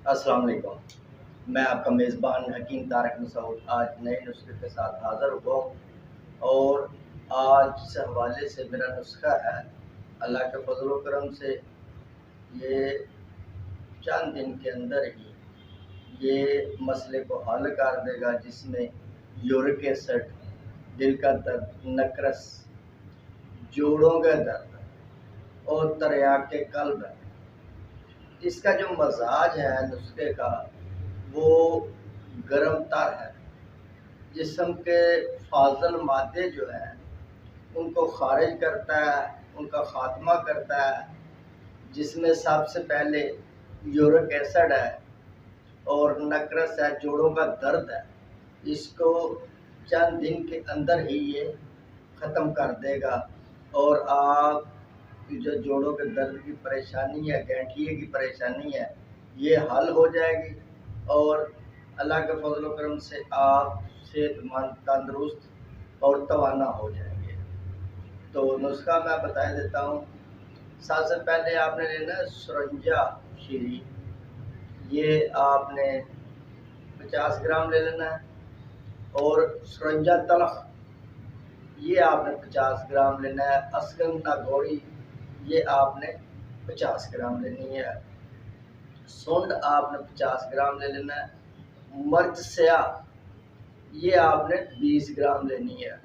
अस्सलाम वालेकुम। मैं आपका मेज़बान हकीम तारक मसूद आज नए नुस्खे के साथ हाज़िर हुआ हूँ और आज जिस हवाले से मेरा नुस्खा है, अल्लाह के फज़ल व करम से ये चंद दिन के अंदर ही ये मसले को हल कर देगा, जिसमें यूरिक एसिड, दिल का दर्द, नकरस, जोड़ों का दर्द और तरियाके कल्ब है। इसका जो मजाज है नुस्खे का, वो गर्म तर है। जिस्म के फाजल मादे जो हैं उनको खारिज करता है, उनका ख़ात्मा करता है, जिसमें सबसे पहले यूरिक एसिड है और नकरस है, जोड़ों का दर्द है। इसको चंद दिन के अंदर ही ये ख़त्म कर देगा और आप की जो जोड़ों के दर्द की परेशानी है, गठिए की परेशानी है, ये हल हो जाएगी और अल्लाह के फजल व करम से आप सेहतमंद, तंदुरुस्त और तवाना हो जाएंगे। तो नुस्खा मैं बता देता हूँ। सबसे पहले आपने लेना है सुरंजा शीरी, ये आपने 50 ग्राम ले लेना है, और सुरंजा तलख ये आपने 50 ग्राम लेना है। असगंधा गोरी ये आपने 50 ग्राम लेनी है। सुंड आपने 50 ग्राम ले लेना है। मर्च स्याह ये आपने 20 ग्राम लेनी है।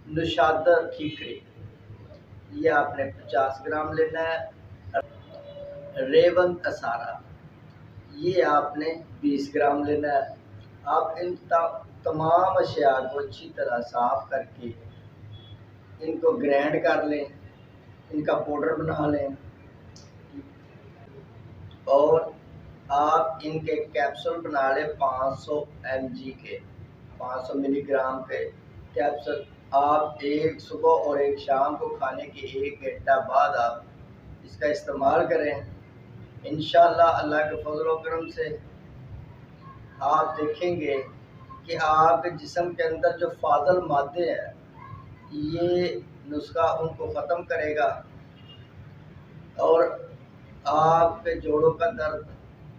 नुशादर ठीकरी ये आपने 50 ग्राम लेना है। रेवन असारा ये आपने 20 ग्राम लेना है। आप इन तमाम अशिया को अच्छी तरह साफ करके इनको ग्राइंड कर लें, इनका पाउडर बना लें और आप इनके कैप्सूल बना लें 500 mg के, 500 मिलीग्राम के कैप्सूल। आप एक सुबह और एक शाम को खाने के 1 घंटा बाद आप इसका इस्तेमाल करें। इंशाअल्लाह अल्लाह के फजल व करम से आप देखेंगे कि आपके जिस्म के अंदर जो फाजल मादे हैं, ये नुस्खा उनको ख़त्म करेगा और आपके जोड़ों का दर्द,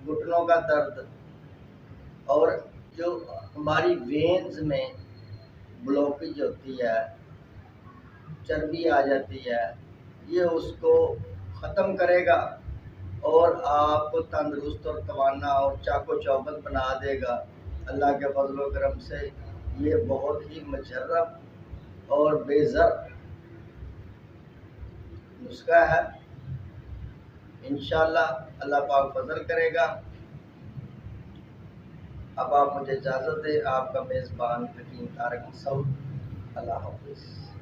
घुटनों का दर्द और जो हमारी वेन्स में ब्लॉकेज होती है, चर्बी आ जाती है, ये उसको ख़त्म करेगा और आपको तंदुरुस्त और तवाना और चाको चौबंद बना देगा। अल्लाह के फजल व करम से ये बहुत ही मुजर्रब और बेज़र नुस्खा है। इंशाअल्लाह अल्लाह पाक फजल करेगा। अब आप मुझे इजाज़त दें। आपका मेज़बान हकीम तारक मसूद। अल्लाह हाफ़िज़।